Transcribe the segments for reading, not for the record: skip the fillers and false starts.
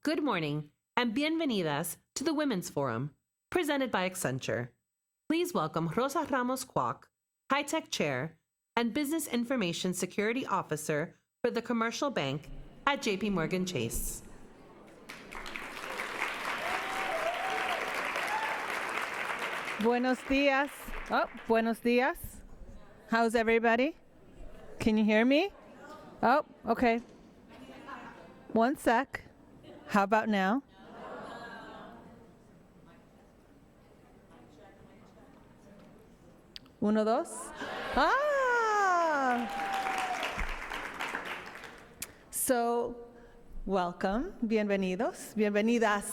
Good morning, and bienvenidas to the Women's Forum, presented by Accenture. Please welcome Rosa Ramos Kwok, High-Tech Chair and Business Information Security Officer for the Commercial Bank at JP Morgan Chase. Buenos dias. Oh, buenos dias. How's everybody? Can you hear me? Oh, okay. One sec. How about now? Uno, dos. Ah! So, welcome. Bienvenidos. Bienvenidas.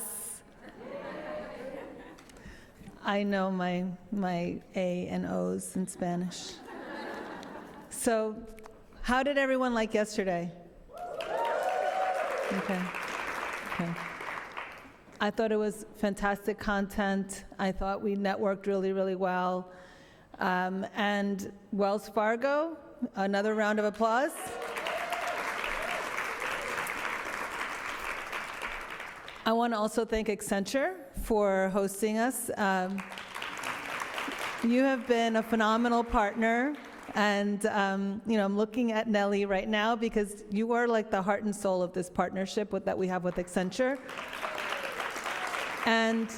I know my A and O's in Spanish. So, how did everyone like yesterday? Okay. I thought it was fantastic content. I thought we networked really, really well. And Wells Fargo, another round of applause. I want to also thank Accenture for hosting us. You have been a phenomenal partner, and I'm looking at Nelly right now because you are like the heart and soul of this partnership that we have with Accenture. And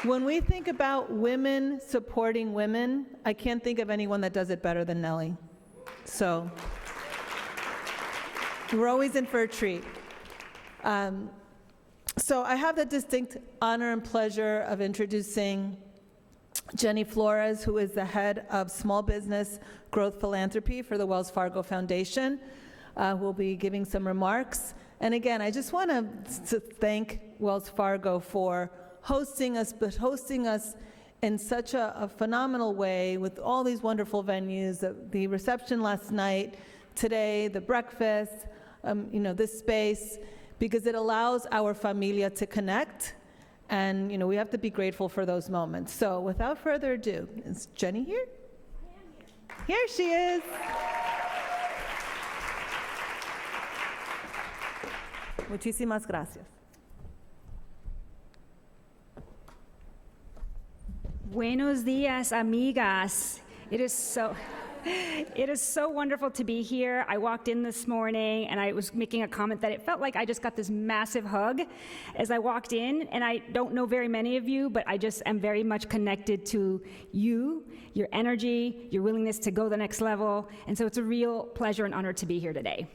when we think about women supporting women, I can't think of anyone that does it better than Nelly. So we're always in for a treat. So I have the distinct honor and pleasure of introducing Jenny Flores, who is the head of Small Business Growth Philanthropy for the Wells Fargo Foundation, who will be giving some remarks. And again, I just want to thank Wells Fargo for hosting us, but hosting us in such a phenomenal way with all these wonderful venues, the reception last night, today, the breakfast, this space, because it allows our familia to connect, and we have to be grateful for those moments. So without further ado, is Jenny here? Here she is. Muchísimas gracias. Buenos dias, amigas. It is so wonderful to be here. I walked in this morning and I was making a comment that it felt like I just got this massive hug as I walked in, and I don't know very many of you, but I just am very much connected to you, your energy, your willingness to go the next level, and so it's a real pleasure and honor to be here today.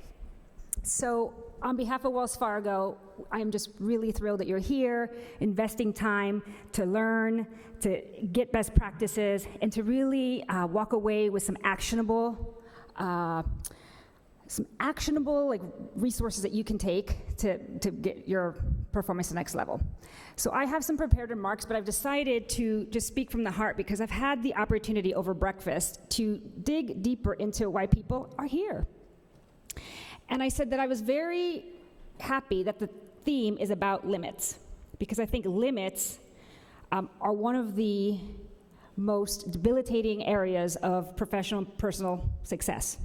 So on behalf of Wells Fargo, I'm just really thrilled that you're here, investing time to learn, to get best practices, and to really walk away with some actionable resources that you can take to get your performance to the next level. So I have some prepared remarks, but I've decided to just speak from the heart because I've had the opportunity over breakfast to dig deeper into why people are here. And I said that I was very happy that the theme is about limits, because I think limits are one of the most debilitating areas of professional and personal success.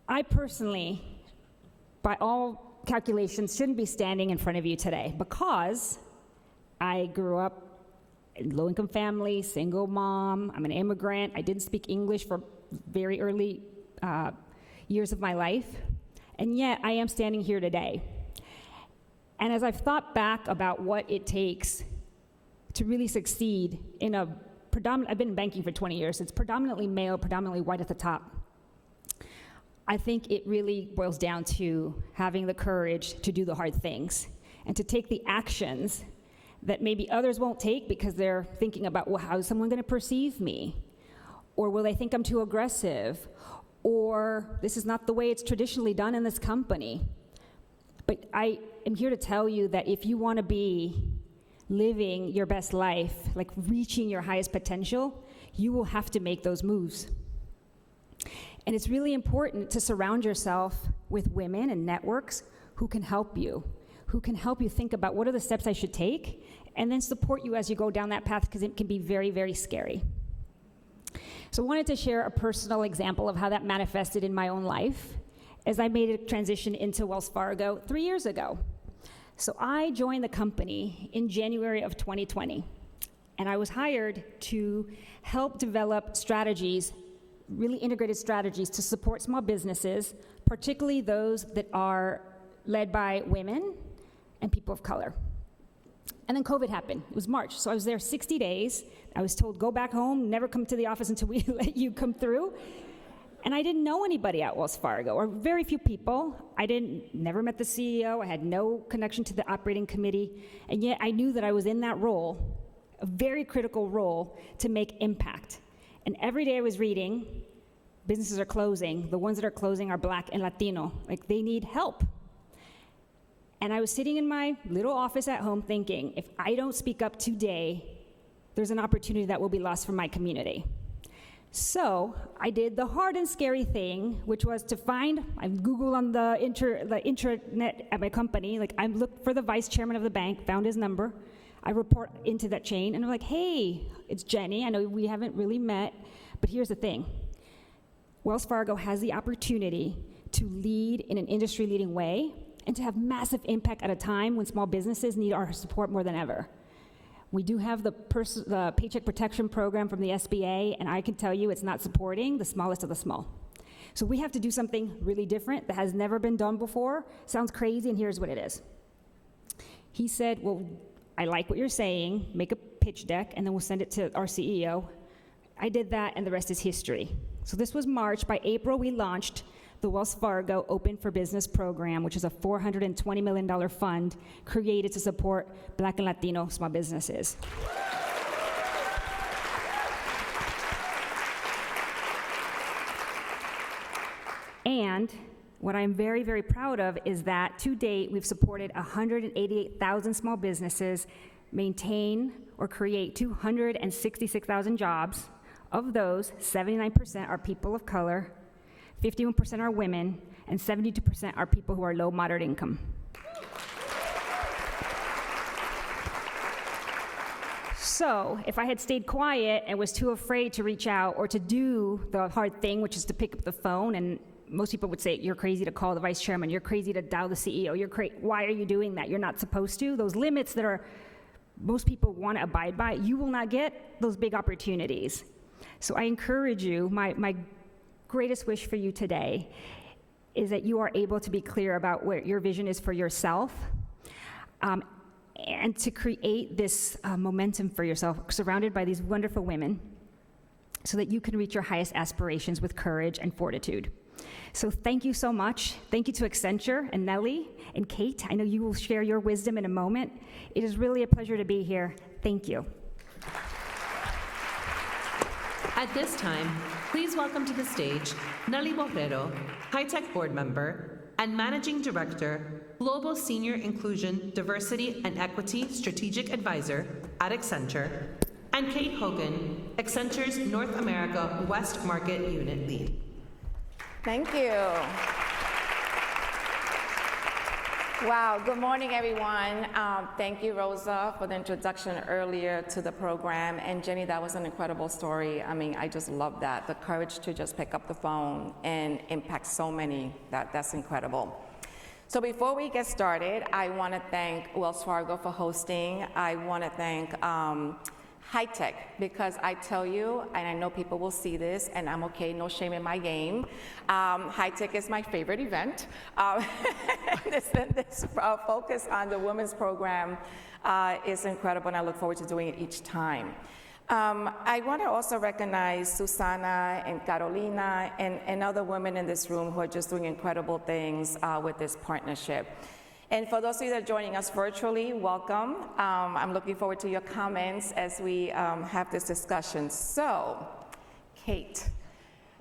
I personally, by all calculations, shouldn't be standing in front of you today because I grew up in low-income family, single mom, I'm an immigrant, I didn't speak English for very early years of my life. And yet, I am standing here today. And as I've thought back about what it takes to really succeed in I've been in banking for 20 years, it's predominantly male, predominantly white at the top. I think it really boils down to having the courage to do the hard things and to take the actions that maybe others won't take because they're thinking about, well, how is someone going to perceive me? Or will they think I'm too aggressive? Or this is not the way it's traditionally done in this company. But I am here to tell you that if you want to be living your best life, like reaching your highest potential, you will have to make those moves. And it's really important to surround yourself with women and networks who can help you think about what are the steps I should take, and then support you as you go down that path, because it can be very, very scary. So I wanted to share a personal example of how that manifested in my own life as I made a transition into Wells Fargo 3 years ago. So I joined the company in January of 2020, and I was hired to help develop strategies, really integrated strategies to support small businesses, particularly those that are led by women and people of color. And then COVID happened. It was March, so I was there 60 days. I was told, go back home, never come to the office until we let you come through. And I didn't know anybody at Wells Fargo, or very few people. Never met the CEO. I had no connection to the operating committee. And yet I knew that I was in that role, a very critical role, to make impact. And every day I was reading, businesses are closing. The ones that are closing are Black and Latino. Like, they need help. And I was sitting in my little office at home thinking, if I don't speak up today, there's an opportunity that will be lost for my community. So I did the hard and scary thing, which was to I Googled on the intranet at my company, I looked for the vice chairman of the bank, found his number. I report into that chain, and I'm like, hey, it's Jenny. I know we haven't really met, but here's the thing. Wells Fargo has the opportunity to lead in an industry-leading way and to have massive impact at a time when small businesses need our support more than ever. We do have the Paycheck Protection Program from the SBA, and I can tell you it's not supporting the smallest of the small. So we have to do something really different that has never been done before. Sounds crazy, and here's what it is. He said, well, I like what you're saying, make a pitch deck, and then we'll send it to our CEO. I did that, and the rest is history. So this was March. By April, we launched the Wells Fargo Open for Business program, which is a $420 million fund created to support Black and Latino small businesses. And what I'm very, very proud of is that to date, we've supported 188,000 small businesses, maintain or create 266,000 jobs. Of those, 79% are people of color, 51% are women, and 72% are people who are low, moderate income. So if I had stayed quiet and was too afraid to reach out or to do the hard thing, which is to pick up the phone, and most people would say, you're crazy to call the vice chairman, you're crazy to dial the CEO, why are you doing that? You're not supposed to. Those limits that most people want to abide by, you will not get those big opportunities. So I encourage you, my greatest wish for you today is that you are able to be clear about what your vision is for yourself, and to create this momentum for yourself, surrounded by these wonderful women, so that you can reach your highest aspirations with courage and fortitude. So thank you so much. Thank you to Accenture and Nellie and Kate. I know you will share your wisdom in a moment. It is really a pleasure to be here. Thank you. At this time, please welcome to the stage Nelly Borrero, High-Tech Board Member and Managing Director, Global Senior Inclusion, Diversity and Equity Strategic Advisor at Accenture, and Kate Hogan, Accenture's North America West Market Unit Lead. Thank you. Wow, good morning, everyone. Thank you, Rosa, for the introduction earlier to the program. And Jenny, that was an incredible story. I mean, I just love that. The courage to just pick up the phone and impact so many, that's incredible. So before we get started, I want to thank Wells Fargo for hosting. I want to thank High-Tech, because I tell you, and I know people will see this, and I'm okay, no shame in my game. High-Tech is my favorite event. This focus on the women's program is incredible, and I look forward to doing it each time. I want to also recognize Susana and Carolina and other women in this room who are just doing incredible things with this partnership. And for those of you that are joining us virtually, welcome. I'm looking forward to your comments as we have this discussion. So, Kate,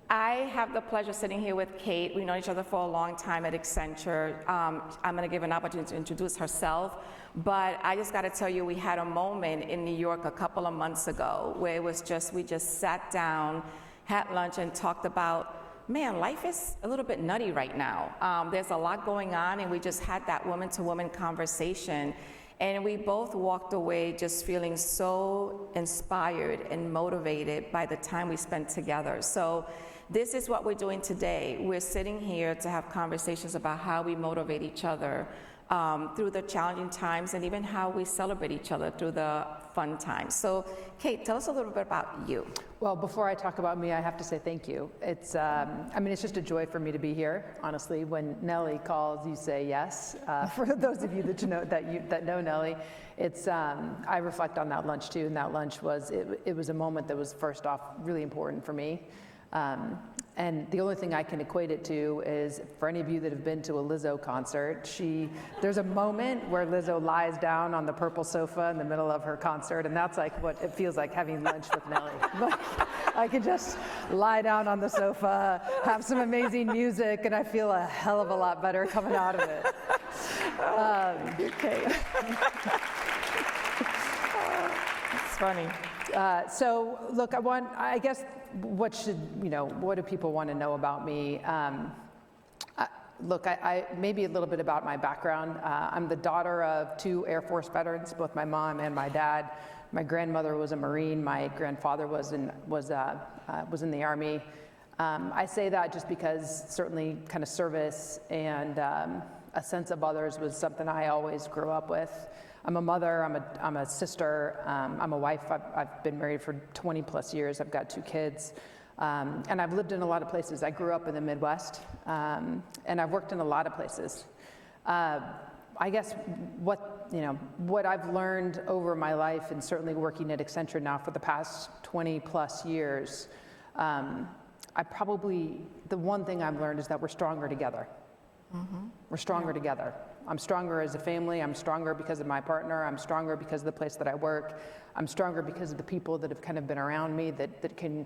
I have the pleasure of sitting here with Kate. We've known each other for a long time at Accenture. I'm going to give an opportunity to introduce herself, but I just got to tell you, we had a moment in New York a couple of months ago where it was just, we just sat down, had lunch, and talked about, man, life is a little bit nutty right now. There's a lot going on, and we just had that woman-to-woman conversation, and we both walked away just feeling so inspired and motivated by the time we spent together. So this is what we're doing today. We're sitting here to have conversations about how we motivate each other through the challenging times and even how we celebrate each other through the fun times. So, Kate, tell us a little bit about you. Well, before I talk about me, I have to say thank you. It's, it's just a joy for me to be here. Honestly, when Nellie calls, you say yes. For those of you that know Nellie, it's, I reflect on that lunch too, and that lunch was, it was a moment that was first off really important for me. And the only thing I can equate it to is, for any of you that have been to a Lizzo concert, there's a moment where Lizzo lies down on the purple sofa in the middle of her concert, and that's like what it feels like having lunch with Nellie. Like, I can just lie down on the sofa, have some amazing music, and I feel a hell of a lot better coming out of it. Okay. It's funny. So look, I guess what do people want to know about me? Look, I maybe a little bit about my background. I'm the daughter of 2 Air Force veterans, both my mom and my dad. My grandmother was a Marine. My grandfather was in the Army. I say that just because certainly kind of service and a sense of others was something I always grew up with. I'm a mother, I'm a sister, I'm a wife. I've been married for 20 plus years. I've got 2 kids. And I've lived in a lot of places. I grew up in the Midwest, and I've worked in a lot of places. I guess what I've learned over my life, and certainly working at Accenture now for the past 20 plus years, the one thing I've learned is that we're stronger together. Mm-hmm. We're stronger together. I'm stronger as a family. I'm stronger because of my partner. I'm stronger because of the place that I work. I'm stronger because of the people that have kind of been around me that can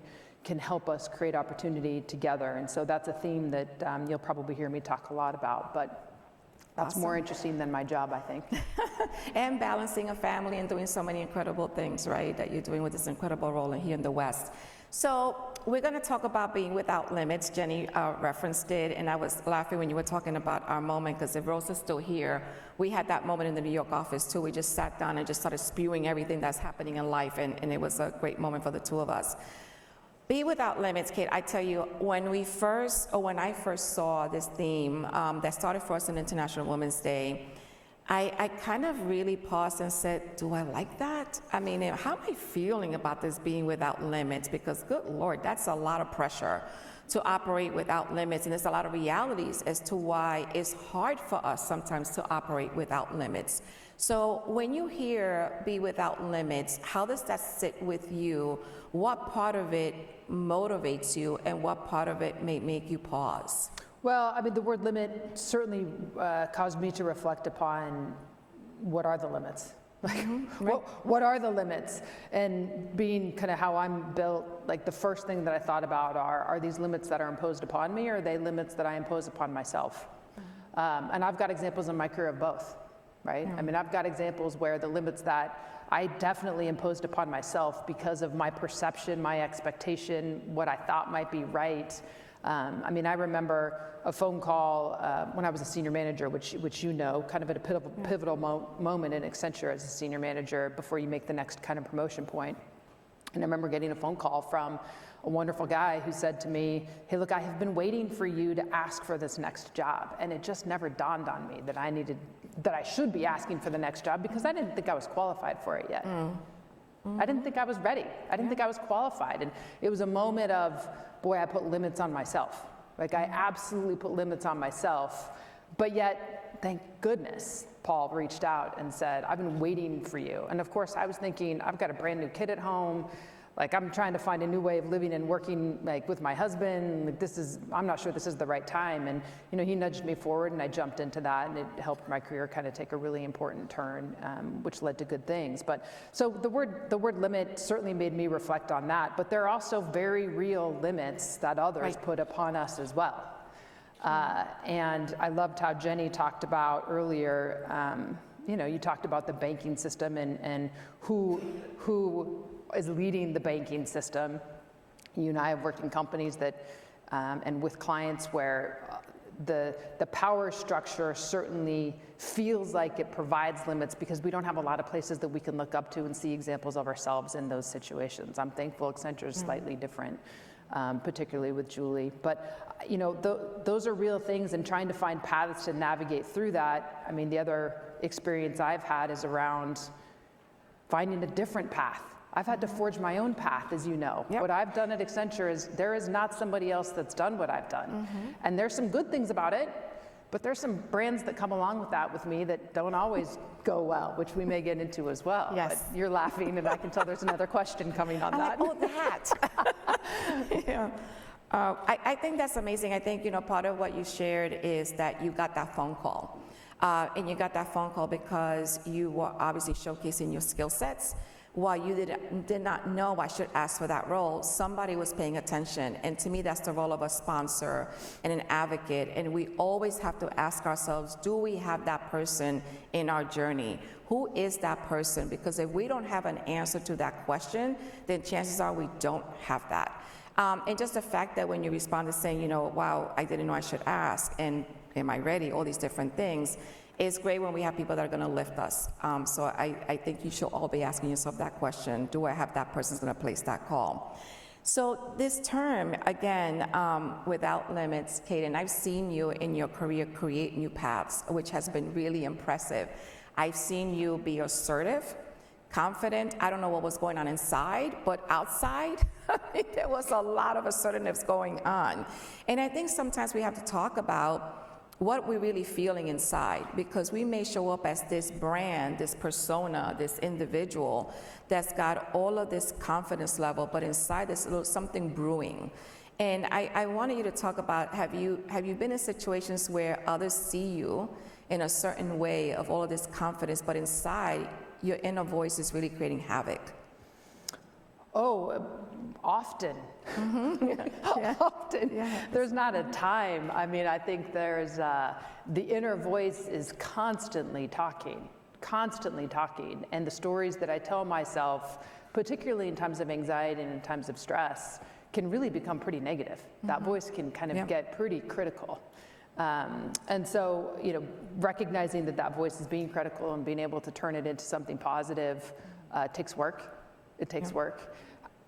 help us create opportunity together. And so that's a theme that you'll probably hear me talk a lot about, but that's awesome. More interesting than my job, I think. And balancing a family and doing so many incredible things, right, that you're doing with this incredible role here in the West. So we're going to talk about being without limits. Jenny referenced it, and I was laughing when you were talking about our moment, because if Rosa's still here, we had that moment in the New York office too. We just sat down and just started spewing everything that's happening in life, and it was a great moment for the 2 of us. Be without limits, Kate. I tell you, when I first saw this theme that started for us on International Women's Day, I kind of really paused and said, do I like that? I mean, how am I feeling about this being without limits? Because good Lord, that's a lot of pressure to operate without limits. And there's a lot of realities as to why it's hard for us sometimes to operate without limits. So when you hear be without limits, how does that sit with you? What part of it motivates you, and what part of it may make you pause? Well, I mean, the word limit certainly caused me to reflect upon what are the limits? Like, what are the limits? And being kind of how I'm built, like the first thing that I thought about are these limits that are imposed upon me, or are they limits that I impose upon myself? And I've got examples in my career of both, right? I mean, I've got examples where the limits that I definitely imposed upon myself because of my perception, my expectation, what I thought might be right. I mean, I remember a phone call when I was a senior manager, which you know, kind of at a pivotal moment in Accenture as a senior manager before you make the next kind of promotion point. And I remember getting a phone call from a wonderful guy who said to me, hey, look, I have been waiting for you to ask for this next job. And it just never dawned on me that I should be asking for the next job, because I didn't think I was qualified for it yet. Mm-hmm. I didn't think I was ready. I didn't think I was qualified. And it was a moment of, boy, I put limits on myself. Like, I absolutely put limits on myself. But yet, thank goodness, Paul reached out and said, I've been waiting for you. And of course, I was thinking, I've got a brand new kid at home. Like, I'm trying to find a new way of living and working, like, with my husband. Like, I'm not sure this is the right time. And, you know, he nudged me forward, and I jumped into that, and it helped my career kind of take a really important turn, which led to good things. But so the word limit certainly made me reflect on that. But there are also very real limits that others put upon us as well. And I loved how Jenny talked about earlier, you talked about the banking system and who is leading the banking system. You and I have worked in companies that, and with clients where the power structure certainly feels like it provides limits, because we don't have a lot of places that we can look up to and see examples of ourselves in those situations. I'm thankful Accenture is slightly different. particularly with Julie. But, you know, those are real things, and trying to find paths to navigate through that. I mean, the other experience I've had is around finding a different path. I've had to forge my own path, as you know. Yep. What I've done at Accenture is there is not somebody else that's done what I've done. And there's some good things about it, but there's some brands that come along with that with me that don't always go well, which we may get into as well. Yes. But you're laughing, and I can tell there's another question coming on that. Like, oh, that. Yeah. I think that's amazing. I think, you know, part of what you shared is that you got that phone call. And you got that phone call because you were obviously showcasing your skill sets. While you did not know I should ask for that role, somebody was paying attention. And to me, that's the role of a sponsor and an advocate. And we always have to ask ourselves, do we have that person in our journey? Who is that person? Because if we don't have an answer to that question, then chances are we don't have that. And just the fact that when you respond to saying, you know, wow, I didn't know I should ask, and am I ready? All these different things. It's great when we have people that are going to lift us. So I think you should all be asking yourself that question. Do I have that person who's going to place that call? So this term, again, without limits, Kaden, I've seen you in your career create new paths, which has been really impressive. I've seen you be assertive, confident. I don't know what was going on inside, but outside, there was a lot of assertiveness going on. And I think sometimes we have to talk about what we're really feeling inside, because we may show up as this brand, this persona, this individual that's got all of this confidence level, but inside there's a little something brewing. And I wanted you to talk about, have you been in situations where others see you in a certain way of all of this confidence, but inside your inner voice is really creating havoc? Oh, often. Yeah. Often. Yeah. There's not a time. I mean, I think there's the inner voice is constantly talking. And the stories that I tell myself, particularly in times of anxiety and in times of stress, can really become pretty negative. That voice can kind of get pretty critical. And so, you know, recognizing that voice is being critical and being able to turn it into something positive takes work. It takes work.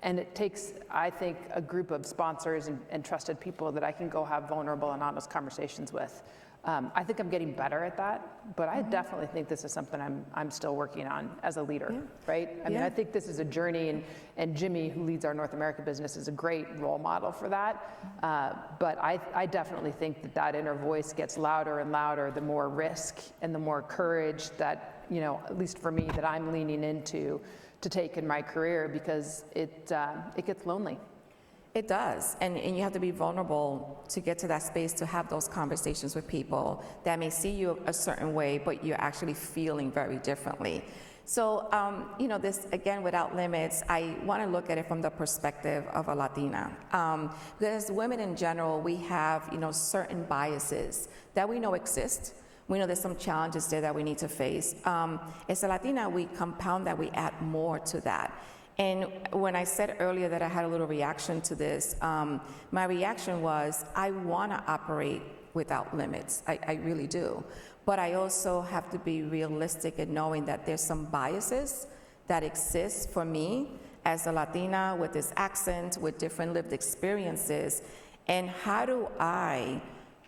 And it takes, I think, a group of sponsors and trusted people that I can go have vulnerable and honest conversations with. I think I'm getting better at that, but I definitely think this is something I'm still working on as a leader, right? I mean, I think this is a journey, and Jimmy, who leads our North America business, is a great role model for that. But I definitely think that inner voice gets louder and louder the more risk and the more courage that, you know, at least for me, that I'm leaning into to take in my career, because it gets lonely. It does, and you have to be vulnerable to get to that space to have those conversations with people that may see you a certain way, but you're actually feeling very differently. So, you know, this, again, without limits, I want to look at it from the perspective of a Latina. Because women in general, we have, you know, certain biases that we know exist. We know there's some challenges there that we need to face. As a Latina, we compound that, we add more to that. And when I said earlier that I had a little reaction to this, my reaction was, I want to operate without limits. I really do. But I also have to be realistic in knowing that there's some biases that exist for me as a Latina with this accent, with different lived experiences. And how do I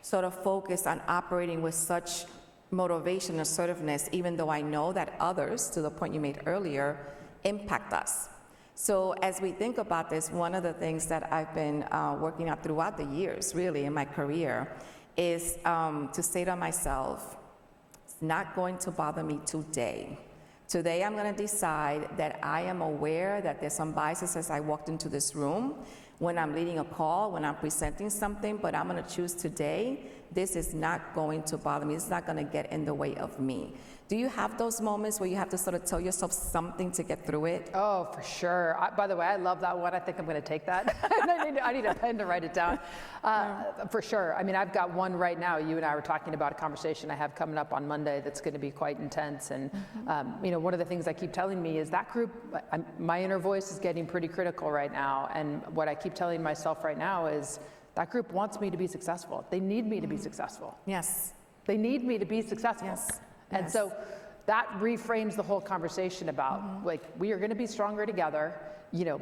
sort of focus on operating with such motivation and assertiveness, even though I know that others, to the point you made earlier, impact us. So as we think about this, one of the things that I've been working on throughout the years, really, in my career, is to say to myself, it's not going to bother me today. Today I'm going to decide that I am aware that there's some biases as I walked into this room, when I'm leading a call, when I'm presenting something, but I'm going to choose today, this is not going to bother me. It's not going to get in the way of me. Do you have those moments where you have to sort of tell yourself something to get through it? Oh, for sure. By the way, I love that one. I think I'm going to take that. I need a pen to write it down. For sure. I mean, I've got one right now. You and I were talking about a conversation I have coming up on Monday that's going to be quite intense. And, you know, one of the things I keep telling me is that group, my inner voice is getting pretty critical right now. And what I keep telling myself right now is that group wants me to be successful. They need me to be successful. Yes. They need me to be successful. Yes. And so that reframes the whole conversation about, like, we are going to be stronger together. You know,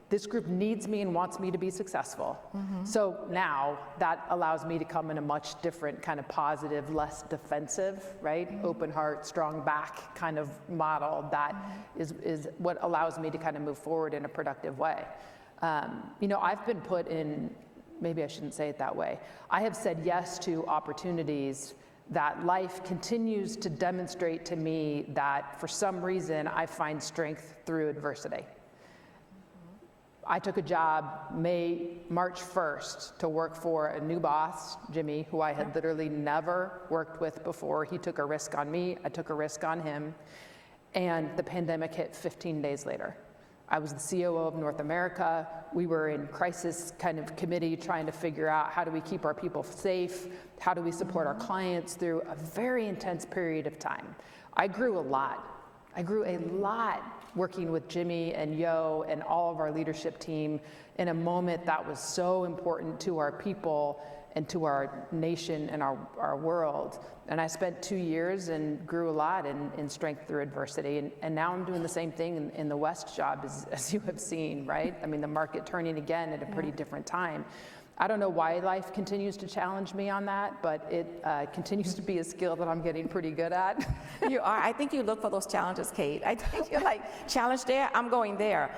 this group needs me and wants me to be successful. So now that allows me to come in a much different kind of positive, less defensive, right? Open heart, strong back kind of model that is what allows me to kind of move forward in a productive way. You know, I've been put in, maybe I shouldn't say it that way. I have said yes to opportunities that life continues to demonstrate to me that for some reason I find strength through adversity. I took a job March 1st to work for a new boss, Jimmy, who I had literally never worked with before. He took a risk on me, I took a risk on him, and the pandemic hit 15 days later. I was the COO of North America. We were in crisis kind of committee trying to figure out how do we keep our people safe, how do we support our clients through a very intense period of time. I grew a lot working with Jimmy and Yo and all of our leadership team in a moment that was so important to our people and to our nation and our world. And I spent 2 years and grew a lot in strength through adversity. And now I'm doing the same thing in the West job as you have seen, right? I mean, the market turning again at a pretty different time. I don't know why life continues to challenge me on that, but it continues to be a skill that I'm getting pretty good at. You are. I think you look for those challenges, Kate. I think you're like, challenge there, I'm going there.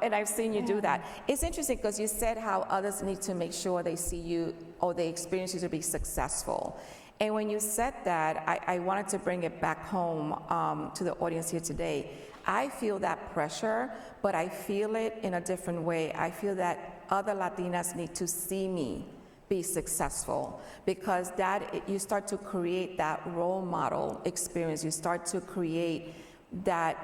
And I've seen you do that. It's interesting because you said how others need to make sure they see you or they experience you to be successful. And when you said that, I wanted to bring it back home to the audience here today. I feel that pressure, but I feel it in a different way. I feel that other Latinas need to see me be successful, because you start to create that role model experience. You start to create that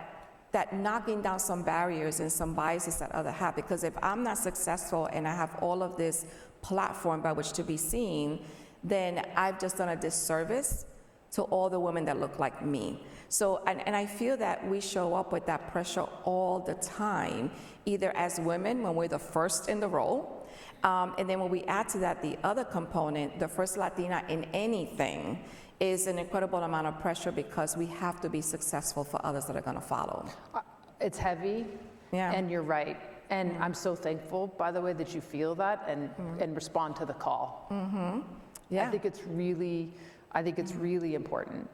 knocking down some barriers and some biases that others have. Because if I'm not successful and I have all of this platform by which to be seen, then I've just done a disservice to all the women that look like me. So, and I feel that we show up with that pressure all the time, either as women when we're the first in the role, and then when we add to that the other component, the first Latina in anything, is an incredible amount of pressure because we have to be successful for others that are gonna follow. It's heavy, and you're right. And I'm so thankful, by the way, that you feel that and respond to the call. Yeah. I think it's really important.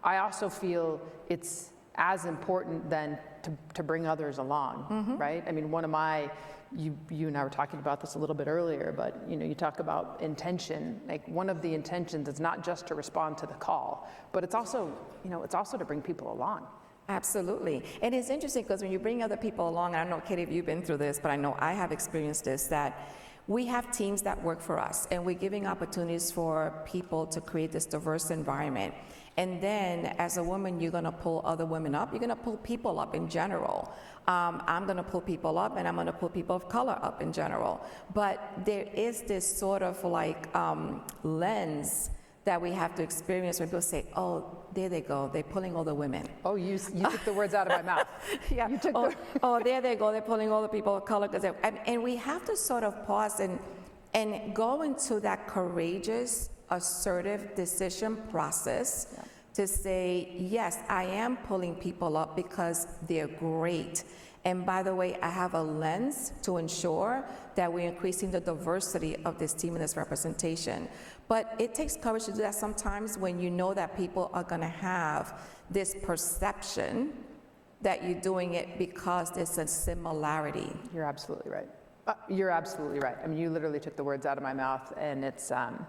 I also feel it's as important then to bring others along, right? I mean, you and I were talking about this a little bit earlier, but you talk about intention. Like, one of the intentions is not just to respond to the call, but it's also to bring people along. Absolutely. And it's interesting because when you bring other people along, and I don't know, Katie, if you've been through this, but I know I have experienced this, that we have teams that work for us, and we're giving opportunities for people to create this diverse environment. And then as a woman, you're gonna pull other women up. You're gonna pull people up in general. I'm gonna pull people up, and I'm gonna pull people of color up in general. But there is this sort of like lens that we have to experience when people say, oh, there they go, they're pulling all the women. Oh, you took the words out of my mouth. Yeah. Oh, there they go, they're pulling all the people of color. And we have to sort of pause and go into that courageous, assertive decision process to say, yes, I am pulling people up because they're great. And by the way, I have a lens to ensure that we're increasing the diversity of this team and this representation. But it takes courage to do that sometimes when you know that people are gonna have this perception that you're doing it because there's a similarity. You're absolutely right. You're absolutely right. I mean, you literally took the words out of my mouth, and it's, and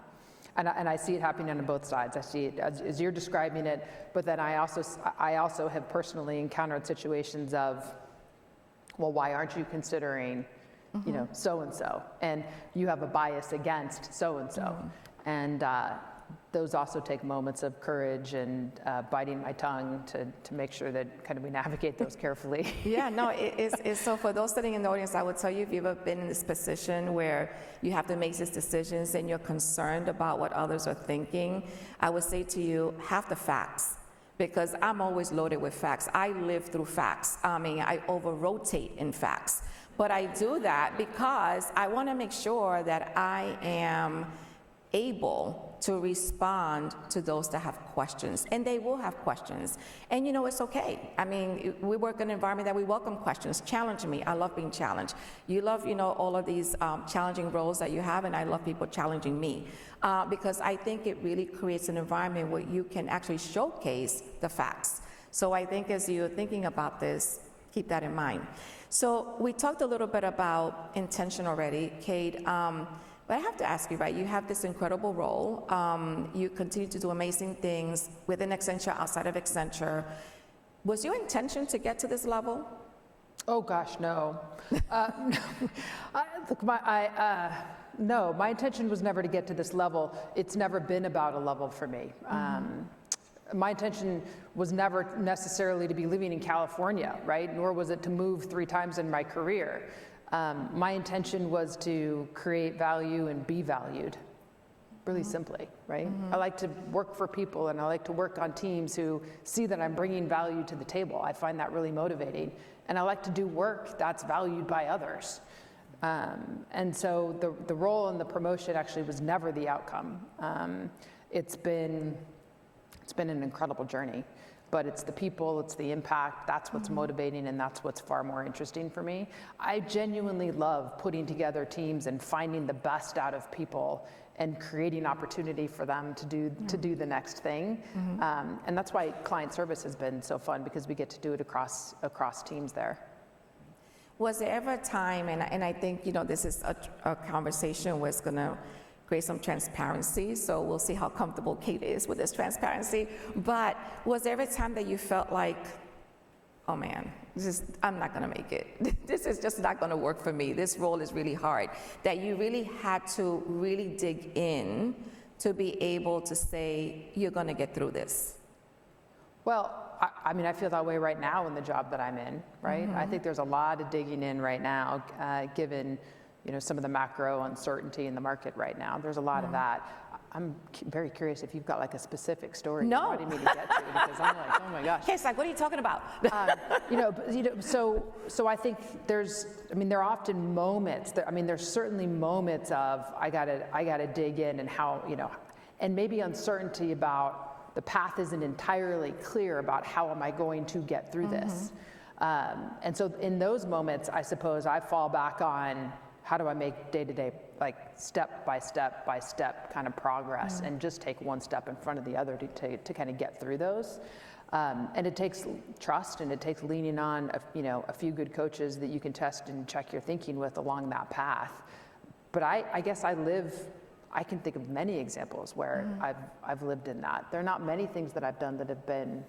I see it happening on both sides. I see it as you're describing it, but then I also have personally encountered situations of, well, why aren't you considering, so-and-so? And you have a bias against so-and-so. And those also take moments of courage and biting my tongue to make sure that kind of we navigate those carefully. Yeah, no, it's so for those sitting in the audience, I would tell you, if you've ever been in this position where you have to make these decisions and you're concerned about what others are thinking, I would say to you, have the facts. Because I'm always loaded with facts. I live through facts. I mean, I over-rotate in facts. But I do that because I want to make sure that I am able to respond to those that have questions, and they will have questions. And it's okay. I mean, we work in an environment that we welcome questions. Challenge me. I love being challenged. You love, all of these challenging roles that you have, and I love people challenging me because I think it really creates an environment where you can actually showcase the facts. So I think as you're thinking about this, keep that in mind. So we talked a little bit about intention already, Kate. But I have to ask you, right, you have this incredible role. You continue to do amazing things within Accenture, outside of Accenture. Was your intention to get to this level? Oh gosh, no. No, my intention was never to get to this level. It's never been about a level for me. My intention was never necessarily to be living in California, right? Nor was it to move 3 times in my career. My intention was to create value and be valued, really simply, right? I like to work for people, and I like to work on teams who see that I'm bringing value to the table. I find that really motivating. And I like to do work that's valued by others. And so the role and the promotion actually was never the outcome. It's been an incredible journey. But it's the people, it's the impact, that's what's motivating, and that's what's far more interesting for me. I genuinely love putting together teams and finding the best out of people and creating opportunity for them to do the next thing. And that's why client service has been so fun, because we get to do it across teams there. Was there ever a time, and I think, this is a conversation where it's gonna create some transparency, so we'll see how comfortable Kate is with this transparency. But was there ever a time that you felt like, oh man, I'm not gonna make it. This is just not gonna work for me. This role is really hard. That you really had to really dig in to be able to say, you're gonna get through this? Well, I mean, I feel that way right now in the job that I'm in, right? I think there's a lot of digging in right now, given some of the macro uncertainty in the market right now. There's a lot of that. I'm very curious if you've got like a specific story you wanted me to get to, because I'm like, oh my gosh. It's like, what are you talking about? So I think there are often moments. There's certainly moments of I gotta dig in, and how and maybe uncertainty about the path isn't entirely clear about how am I going to get through this. And so in those moments, I suppose I fall back on, how do I make day-to-day, like step by step kind of progress, and just take one step in front of the other to kind of get through those. And it takes trust, and it takes leaning on a few good coaches that you can test and check your thinking with along that path. But I guess I can think of many examples where I've lived in that. There are not many things that I've done that have been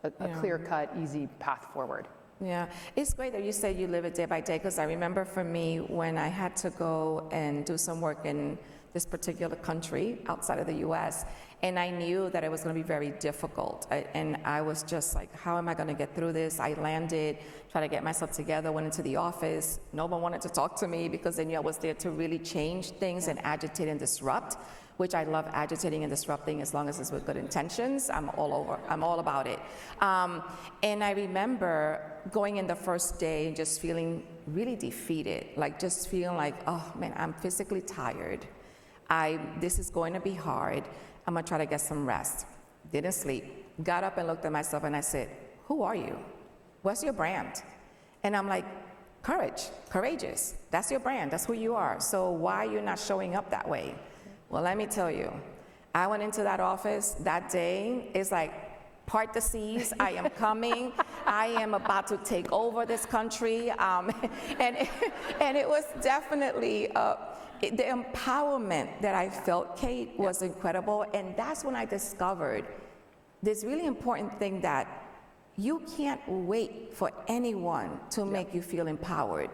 a clear-cut, easy path forward. Yeah, it's great that you say you live it day by day, because I remember for me, when I had to go and do some work in this particular country outside of the US, and I knew that it was going to be very difficult. And I was just like, how am I going to get through this? I landed, tried to get myself together, went into the office. No one wanted to talk to me, because they knew I was there to really change things and agitate and disrupt, which I love agitating and disrupting as long as it's with good intentions. I'm all about it. And I remember going in the first day and just feeling really defeated, like just feeling like, oh man, I'm physically tired. This is going to be hard. I'm gonna try to get some rest. Didn't sleep. Got up and looked at myself and I said, who are you? What's your brand? And I'm like, courageous. That's your brand, that's who you are. So why are you not showing up that way? Well, let me tell you, I went into that office that day. It's like, part the seas, I am coming. I am about to take over this country. And it was definitely, the empowerment that I felt, Kate, was incredible. And that's when I discovered this really important thing, that you can't wait for anyone to make you feel empowered,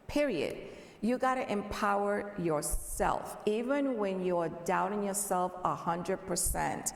period. You gotta empower yourself. Even when you're doubting yourself 100%,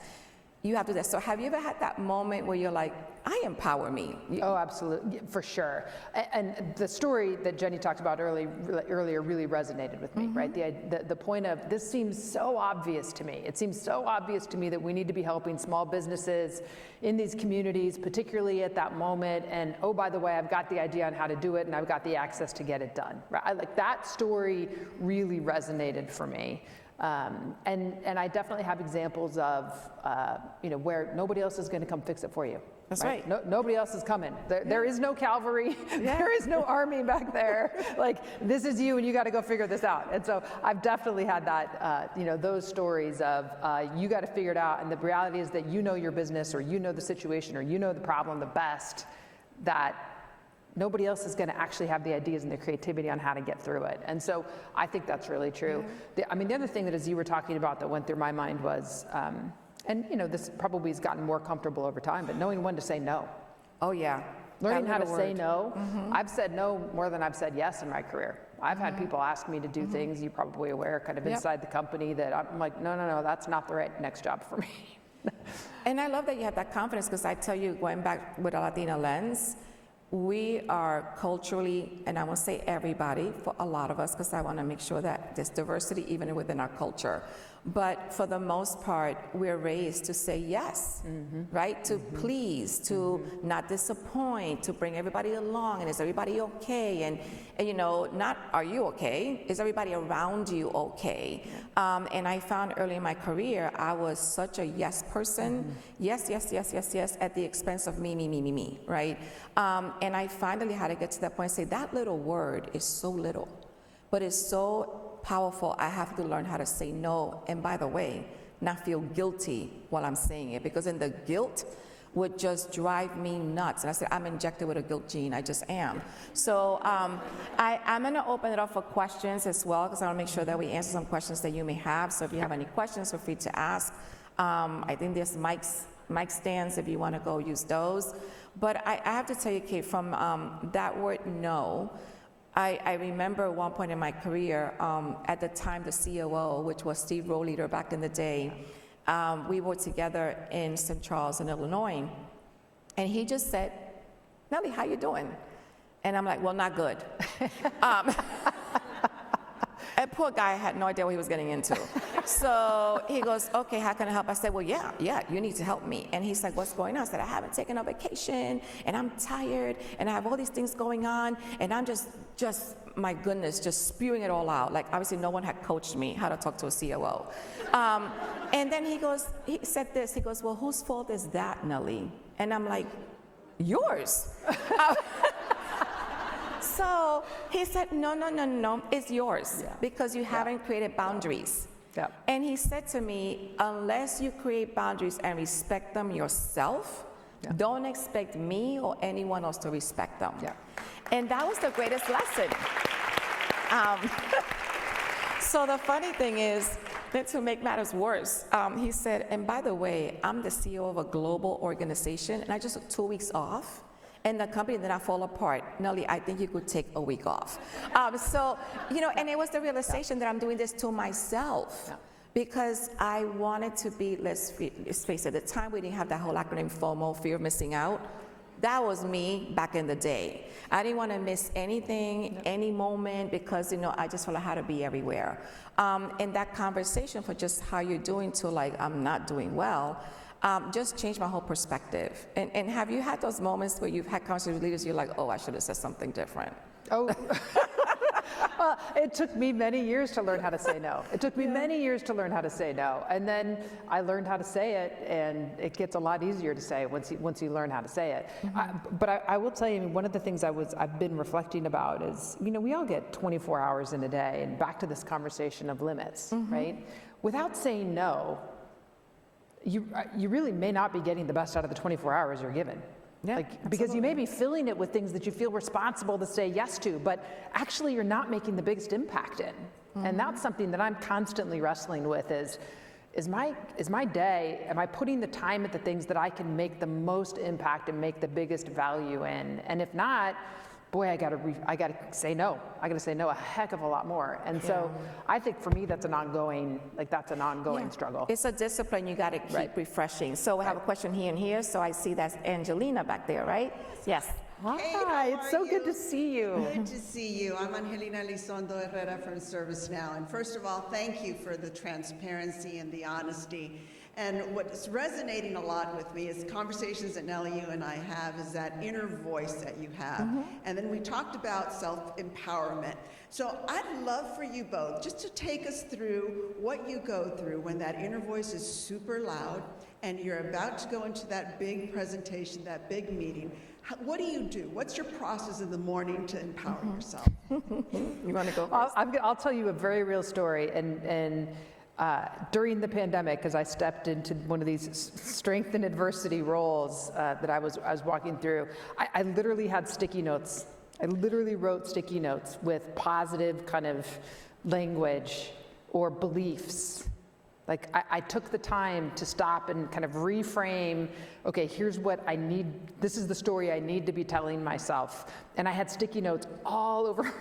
you have to do that. So have you ever had that moment where you're like, I empower me? Oh, absolutely, for sure. And the story that Jenny talked about earlier really resonated with me, right? The point of, this seems so obvious to me. It seems so obvious to me that we need to be helping small businesses in these communities, particularly at that moment. And oh, by the way, I've got the idea on how to do it, and I've got the access to get it done. Right? Like, that story really resonated for me. And I definitely have examples of, where nobody else is going to come fix it for you. That's right. No, nobody else is coming. There is no cavalry. There is no army back there. Like, this is you, and you got to go figure this out. And so I've definitely had that, those stories of you got to figure it out. And the reality is that you know your business, or you know the situation, or you know the problem the best, that nobody else is going to actually have the ideas and the creativity on how to get through it. And so I think that's really true. The other thing that, as you were talking about, that went through my mind was, this probably has gotten more comfortable over time, but knowing when to say no. Oh, yeah. Learning how to say no. I've said no more than I've said yes in my career. I've had people ask me to do things, you're probably aware, kind of inside the company, that I'm like, no, that's not the right next job for me. And I love that you have that confidence, because I tell you, going back with a Latina lens, we are culturally, and I won't say everybody, for a lot of us, because I want to make sure that there's diversity even within our culture. But for the most part, we're raised to say yes, right? To please, to not disappoint, to bring everybody along, and is everybody okay? And not are you okay? Is everybody around you okay? And I found early in my career, I was such a yes person. Yes, at the expense of me, right? And I finally had to get to that point and say, that little word is so little, but it's so powerful. I have to learn how to say no. And by the way, not feel guilty while I'm saying it, because in the guilt would just drive me nuts. And I said, I'm injected with a guilt gene. I just am. So I'm going to open it up for questions as well, because I want to make sure that we answer some questions that you may have. So if you have any questions, feel free to ask. I think there's mic stands if you want to go use those. But I have to tell you, Kate, from that word no, I remember at one point in my career, at the time the COO, which was Steve Rohleder back in the day, we were together in St. Charles in Illinois, and he just said, Nellie, how you doing? And I'm like, well, not good. And poor guy had no idea what he was getting into. So he goes, okay, how can I help? I said, well, yeah, you need to help me. And he's like, what's going on? I said, I haven't taken a vacation, and I'm tired, and I have all these things going on, and I'm just my goodness, just spewing it all out. Like, obviously no one had coached me how to talk to a COO. And then he said this, he goes, well, whose fault is that, Nellie? And I'm like, yours. So he said, no, it's yours, because you haven't created boundaries. Yeah. And he said to me, unless you create boundaries and respect them yourself, don't expect me or anyone else to respect them. Yeah. And that was the greatest lesson. So the funny thing is, that to make matters worse, he said, and by the way, I'm the CEO of a global organization, and I just took 2 weeks off. And the company did not fall apart. Nellie, I think you could take a week off. And it was the realization that I'm doing this to myself, because I wanted to be, let's face it, at the time we didn't have that whole acronym FOMO, fear of missing out. That was me back in the day. I didn't want to miss anything, any moment, because, I just felt I had to be everywhere. And that conversation for just how you're doing to like, I'm not doing well, just changed my whole perspective. And have you had those moments where you've had conversations with leaders, you're like, oh, I should have said something different? Oh, well, it took me many years to learn how to say no. It took me many years to learn how to say no. And then I learned how to say it, and it gets a lot easier to say once you learn how to say it. But I will tell you, one of the things I've been reflecting about is, we all get 24 hours in a day, and back to this conversation of limits, right? Without saying no, you really may not be getting the best out of the 24 hours you're given. Yeah, because you may be filling it with things that you feel responsible to say yes to, but actually you're not making the biggest impact in. And that's something that I'm constantly wrestling with is my day, am I putting the time at the things that I can make the most impact and make the biggest value in? And if not, boy, I gotta say no. I gotta say no a heck of a lot more. And so I think for me, that's an ongoing struggle. It's a discipline you gotta keep refreshing. So we have a question here and here. So I see that's Angelina back there, right? Yes. Hi, it's so good to see you. Good to see you. I'm Angelina Elizondo Herrera from ServiceNow. And first of all, thank you for the transparency and the honesty And what's resonating a lot with me is conversations that Nellie, you and I have, is that inner voice that you have. And then we talked about self-empowerment. So I'd love for you both just to take us through what you go through when that inner voice is super loud and you're about to go into that big presentation, that big meeting. What do you do? What's your process in the morning to empower yourself? You want to go first? I'll tell you a very real story. And during the pandemic, as I stepped into one of these strength and adversity roles that I was walking through, I literally had sticky notes. I literally wrote sticky notes with positive kind of language or beliefs. Like I took the time to stop and kind of reframe, okay, here's what I need, this is the story I need to be telling myself. And I had sticky notes all over my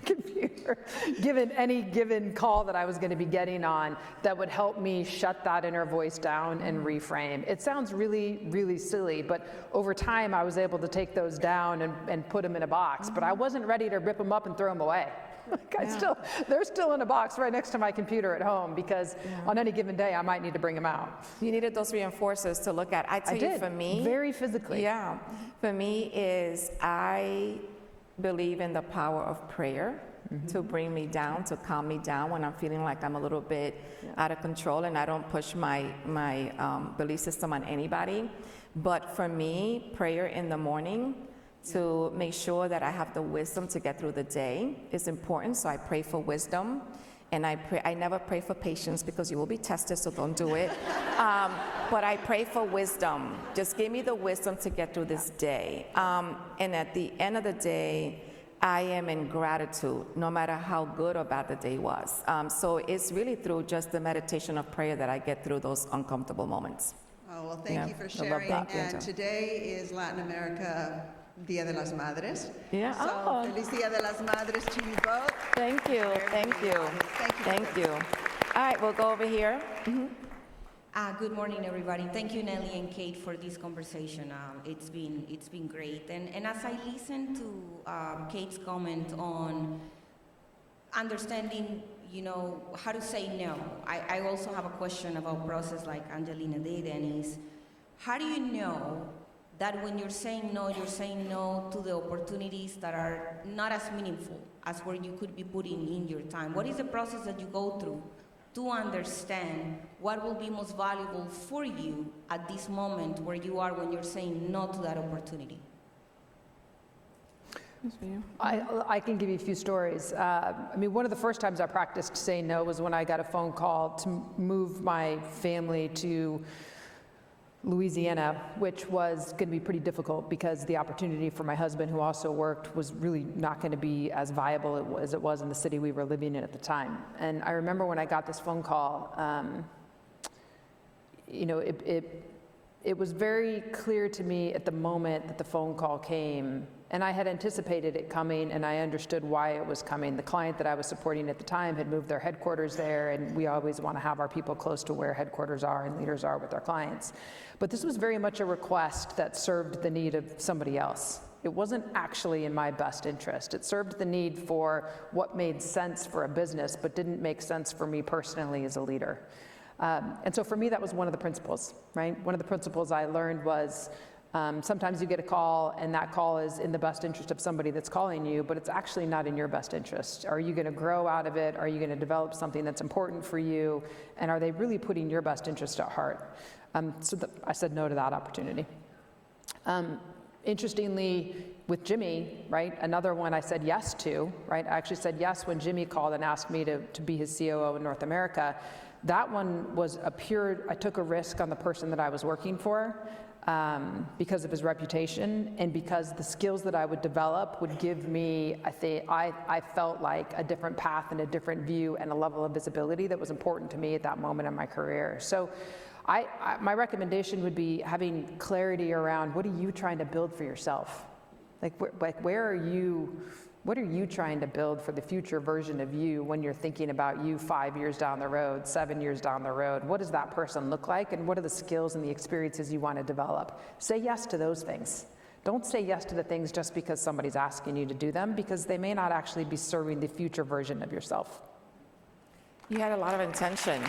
computer, given any given call that I was going to be getting on that would help me shut that inner voice down and reframe. It sounds really, really silly, but over time I was able to take those down and put them in a box, but I wasn't ready to rip them up and throw them away. They're still in a box right next to my computer at home because on any given day I might need to bring them out. You needed those reinforcers to look at. I tell you, for me, very physically. Yeah, for me is I believe in the power of prayer to bring me down, to calm me down when I'm feeling like I'm a little bit out of control, and I don't push my belief system on anybody. But for me, prayer in the morning, to make sure that I have the wisdom to get through the day is important. So I pray for wisdom, and I never pray for patience because you will be tested, so don't do it. But I pray for wisdom. Just give me the wisdom to get through this day. And at the end of the day, I am in gratitude, no matter how good or bad the day was. So it's really through just the meditation of prayer that I get through those uncomfortable moments. Oh, well, thank you for sharing. And today is Latin America Dia de las Madres. Yeah. So, Feliz Dia de las Madres to you both. Thank you. Thank you. Thank you. All right, we'll go over here. Good morning, everybody. Thank you, Nellie and Kate, for this conversation. It's been great. And as I listen to Kate's comment on understanding, how to say no, I also have a question about process like Angelina did, and is how do you know that when you're saying no to the opportunities that are not as meaningful as where you could be putting in your time? What is the process that you go through to understand what will be most valuable for you at this moment where you are when you're saying no to that opportunity? I can give you a few stories. One of the first times I practiced saying no was when I got a phone call to move my family to Louisiana, which was going to be pretty difficult because the opportunity for my husband, who also worked, was really not going to be as viable as it was in the city we were living in at the time. And I remember when I got this phone call, it was very clear to me at the moment that the phone call came, and I had anticipated it coming, and I understood why it was coming. The client that I was supporting at the time had moved their headquarters there, and we always want to have our people close to where headquarters are and leaders are with our clients. But this was very much a request that served the need of somebody else. It wasn't actually in my best interest. It served the need for what made sense for a business, but didn't make sense for me personally as a leader. And so for me, that was one of the principles, right? One of the principles I learned was sometimes you get a call and that call is in the best interest of somebody that's calling you, but it's actually not in your best interest. Are you going to grow out of it? Are you going to develop something that's important for you? And are they really putting your best interest at heart? I said no to that opportunity. Interestingly, with Jimmy, right, another one I said yes to, right? I actually said yes when Jimmy called and asked me to be his COO in North America. That one was I took a risk on the person that I was working for because of his reputation and because the skills that I would develop would give me, I felt like a different path and a different view and a level of visibility that was important to me at that moment in my career. So my recommendation would be having clarity around what are you trying to build for yourself? What are you trying to build for the future version of you when you're thinking about you 5 years down the road, 7 years down the road? What does that person look like, and what are the skills and the experiences you want to develop? Say yes to those things. Don't say yes to the things just because somebody's asking you to do them, because they may not actually be serving the future version of yourself. You had a lot of intention.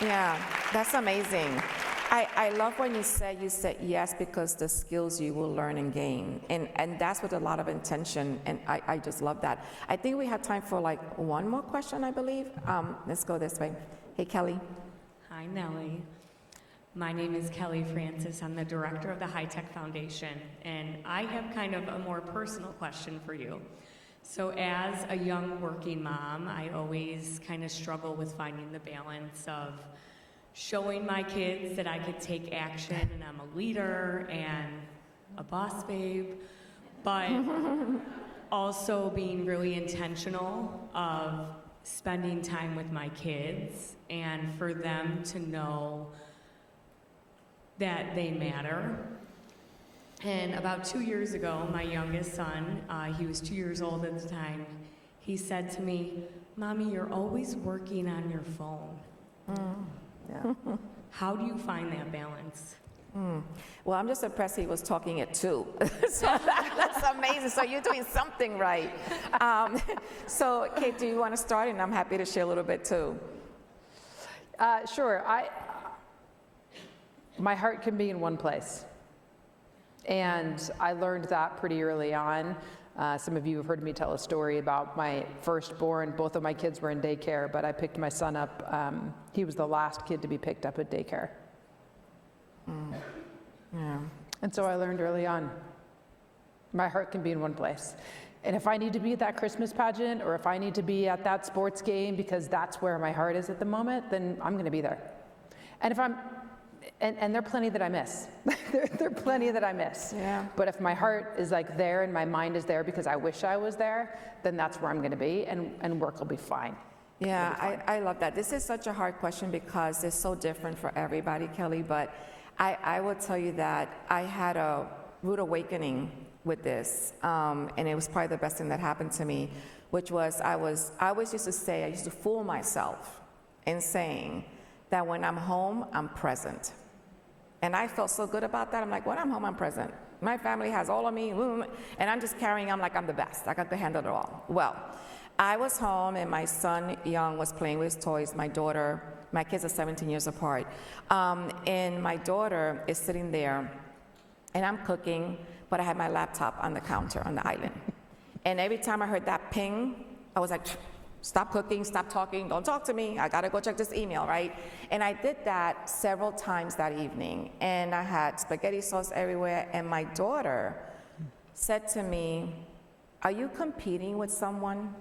Yeah, that's amazing. I love when you said yes because the skills you will learn and gain. And that's with a lot of intention, and I just love that. I think we have time for like one more question, I believe. Let's go this way. Hey, Kelly. Hi, Nellie. My name is Kelly Francis. I'm the director of the High Tech Foundation, and I have kind of a more personal question for you. So as a young working mom, I always kind of struggle with finding the balance of showing my kids that I could take action and I'm a leader and a boss babe, but also being really intentional of spending time with my kids and for them to know that they matter. And about 2 years ago, my youngest son, he was 2 years old at the time, he said to me, "Mommy, you're always working on your phone." Yeah. How do you find that balance? Well, I'm just impressed he was talking it too. So that's amazing. So you're doing something right. So Kate, do you want to start? And I'm happy to share a little bit too. Sure. My heart can be in one place. And I learned that pretty early on. Some of you have heard me tell a story about my firstborn. Both of my kids were in daycare, but I picked my son up. He was the last kid to be picked up at daycare. Yeah. And so I learned early on, my heart can be in one place. And if I need to be at that Christmas pageant, or if I need to be at that sports game because that's where my heart is at the moment, then I'm going to be there. And if and there are plenty that I miss. there are plenty that I miss. Yeah. But if my heart is like there and my mind is there because I wish I was there, then that's where I'm going to be, and work will be fine. Yeah, I love that. This is such a hard question because it's so different for everybody, Kelly, but I will tell you that I had a rude awakening with this, and it was probably the best thing that happened to me, which was I always used to say, I used to fool myself in saying that when I'm home, I'm present. And I felt so good about that. I'm like, when I'm home, I'm present. My family has all of me, and I'm just carrying on like I'm the best. I got to handle it all. Well, I was home, and my son, Young, was playing with his toys. My daughter, my kids are 17 years apart, and my daughter is sitting there, and I'm cooking, but I had my laptop on the counter on the island. And every time I heard that ping, I was like, stop cooking, stop talking, don't talk to me, I gotta go check this email, right? And I did that several times that evening, and I had spaghetti sauce everywhere, and my daughter said to me, "Are you competing with someone?"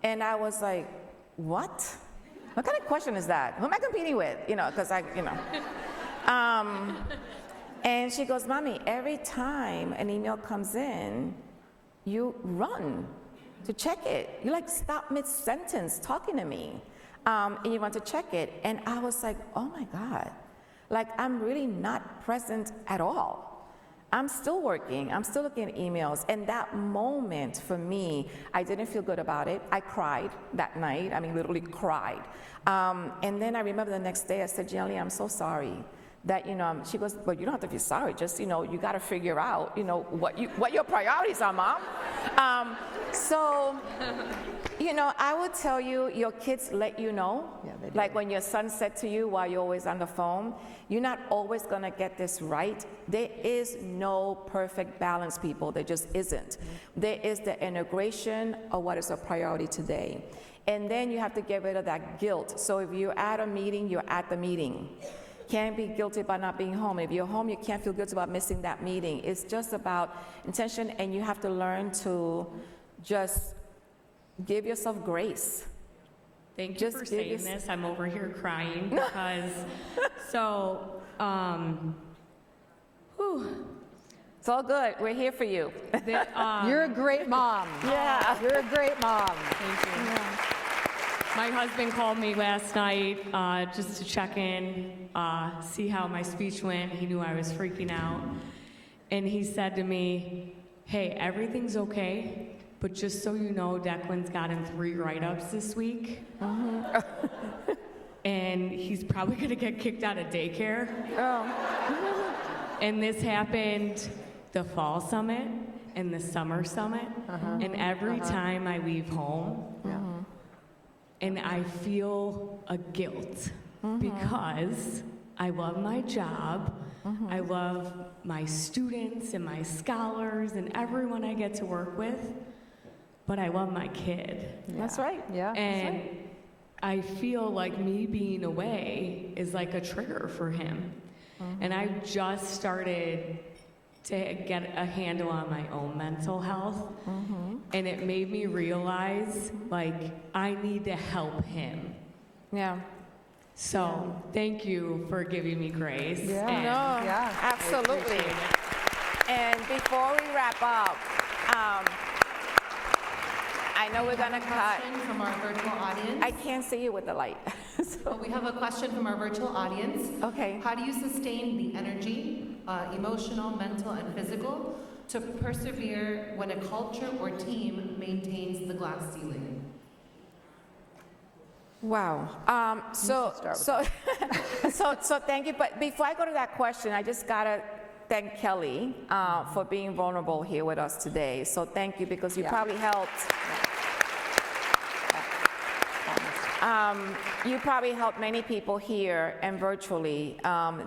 And I was like, what? What kind of question is that? Who am I competing with? Because and she goes, "Mommy, every time an email comes in, you run to check it. You stop mid-sentence talking to me, and you want to check it." And I was like, oh my God, I'm really not present at all. I'm still working, I'm still looking at emails. And that moment for me, I didn't feel good about it. I cried that night, literally cried. And then I remember the next day I said, "Jelly, I'm so sorry." That, she goes, "Well, you don't have to be sorry, just, you got to figure out, what your priorities are, Mom." So, I would tell you, your kids let you know. Yeah, they do. Like when your son said to you while you're always on the phone, "You're not always going to get this right." There is no perfect balance, people. There just isn't. There is the integration of what is a priority today. And then you have to get rid of that guilt. So if you're at a meeting, you're at the meeting. Can't be guilty about not being home. If you're home, you can't feel guilty about missing that meeting. It's just about intention, and you have to learn to just give yourself grace. Thank you for saying this. I'm over here crying because, It's all good. We're here for you. You're a great mom. Yeah. You're a great mom. Thank you. Yeah. My husband called me last night just to check in, see how my speech went. He knew I was freaking out. And he said to me, "Hey, everything's okay, but just so you know, Declan's gotten 3 write-ups this week." And he's probably going to get kicked out of daycare. And this happened the fall summit and the summer summit. And every time I leave home, and I feel a guilt because I love my job. I love my students and my scholars and everyone I get to work with, but I love my kid. That's right. Yeah. And I feel like me being away is like a trigger for him. And I just started to get a handle on my own mental health. And it made me realize, like, I need to help him. Yeah. So thank you for giving me grace. Yeah. And No, absolutely. And before we wrap up, I know we're gonna cut. Question from our virtual audience. I can't see you with the light. Well, we have a question from our virtual audience. Okay. How do you sustain the energy, emotional, mental, and physical, to persevere when a culture or team maintains the glass ceiling? Wow. So thank you. But before I go to that question, I just gotta thank Kelly for being vulnerable here with us today. So thank you, because you probably helped. You probably helped many people here and virtually.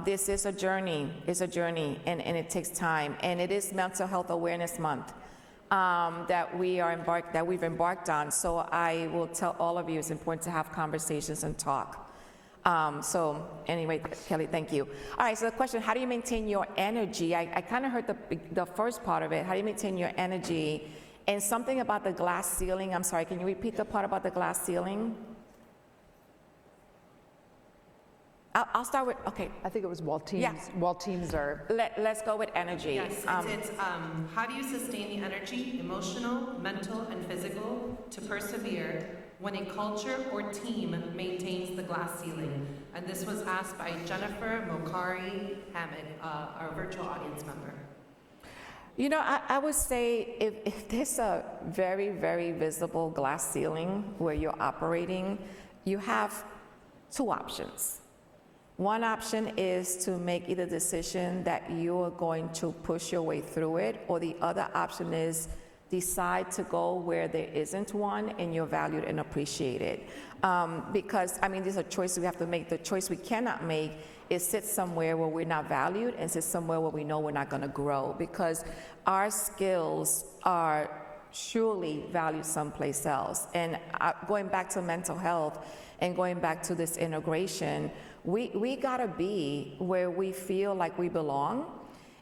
This is a journey. It's a journey, and it takes time. And it is Mental Health Awareness Month that we've embarked on. So I will tell all of you it's important to have conversations and talk. So anyway, Kelly, thank you. All right. So the question: how do you maintain your energy? I kind of heard the first part of it. How do you maintain your energy? And something about the glass ceiling. I'm sorry. Can you repeat the part about the glass ceiling? I'll start with, okay. I think it was while teams are. Let's go with energy. Yes, it's how do you sustain the energy, emotional, mental, and physical, to persevere when a culture or team maintains the glass ceiling? And this was asked by Jennifer Mokari Hamid, our virtual audience member. You know, I would say if there's a very, very visible glass ceiling where you're operating, you have two options. One option is to make either decision that you are going to push your way through it, or the other option is decide to go where there isn't one and you're valued and appreciated. Because, I mean, these are choices we have to make. The choice we cannot make is sit somewhere where we're not valued and sit somewhere where we know we're not going to grow, because our skills are surely valued someplace else. And going back to mental health and going back to this integration, we gotta be where we feel like we belong,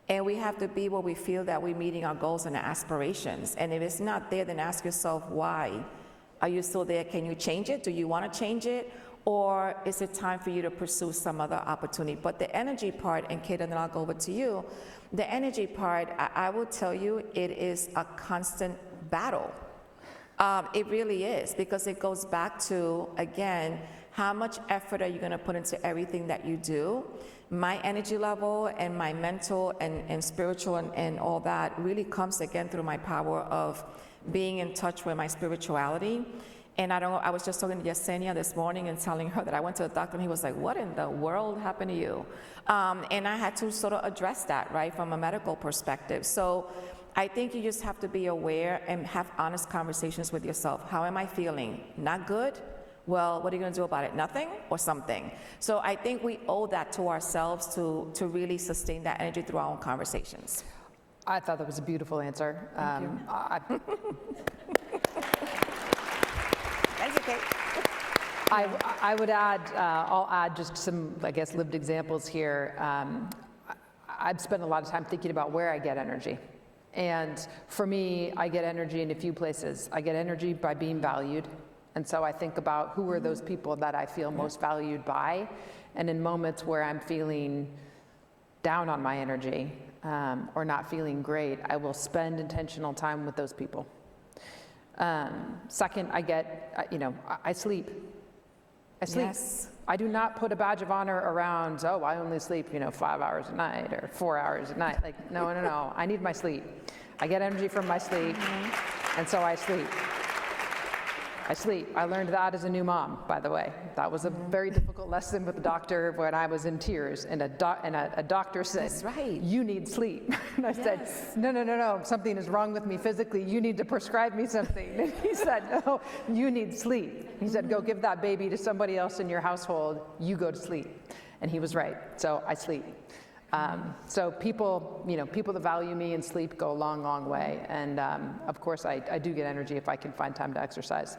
and we have to be where we feel that we're meeting our goals and aspirations. And if it's not there, then ask yourself, why? Are you still there? Can you change it? Do you want to change it? Or is it time for you to pursue some other opportunity? But the energy part, and Kate, and then I'll go over to you, the energy part, I will tell you, it is a constant battle. It really is, because it goes back to, again, how much effort are you going to put into everything that you do? My energy level and my mental and spiritual and all that really comes again through my power of being in touch with my spirituality. And I was just talking to Yesenia this morning and telling her that I went to the doctor, and he was like, what in the world happened to you? And I had to sort of address that, right, from a medical perspective. So I think you just have to be aware and have honest conversations with yourself. How am I feeling? Not good? Well, what are you going to do about it? Nothing or something? So I think we owe that to ourselves to really sustain that energy through our own conversations. I thought that was a beautiful answer. Thank you, Kate. I would add, I'll add just some, I guess, lived examples here. I've spent a lot of time thinking about where I get energy. And for me, I get energy in a few places. I get energy by being valued. And so I think about who are those people that I feel most valued by. And in moments where I'm feeling down on my energy or not feeling great, I will spend intentional time with those people. Second, I get, I sleep. I sleep. Yes. I do not put a badge of honor around, oh, I only sleep, 5 hours a night or 4 hours a night. Like, no. I need my sleep. I get energy from my sleep, and so I sleep. I sleep. I learned that as a new mom, by the way. That was a very difficult lesson with the doctor when I was in tears, and a doctor said, That's right. "You need sleep." And I said, no, something is wrong with me physically. You need to prescribe me something. And he said, "No, you need sleep." He said, "Go give that baby to somebody else in your household. You go to sleep." And he was right. So I sleep. So people that value me and sleep go a long, long way. And of course, I do get energy if I can find time to exercise.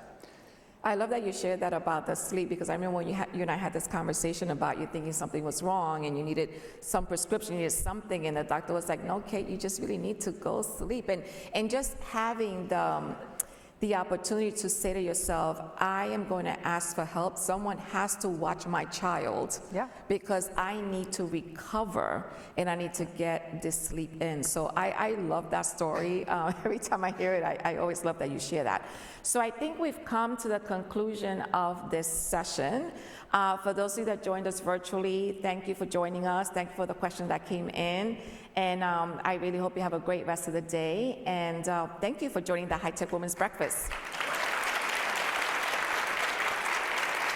I love that you shared that about the sleep, because I remember when you and I had this conversation about you thinking something was wrong and you needed some prescription, you needed something, and the doctor was like, "No, Kate, you just really need to go sleep." And just having the opportunity to say to yourself, "I am going to ask for help. Someone has to watch my child, because I need to recover and I need to get this sleep in." So I love that story. Every time I hear it, I always love that you share that. So I think we've come to the conclusion of this session. For those of you that joined us virtually, thank you for joining us. Thank you for the questions that came in. And I really hope you have a great rest of the day. And thank you for joining the High Tech Women's Breakfast.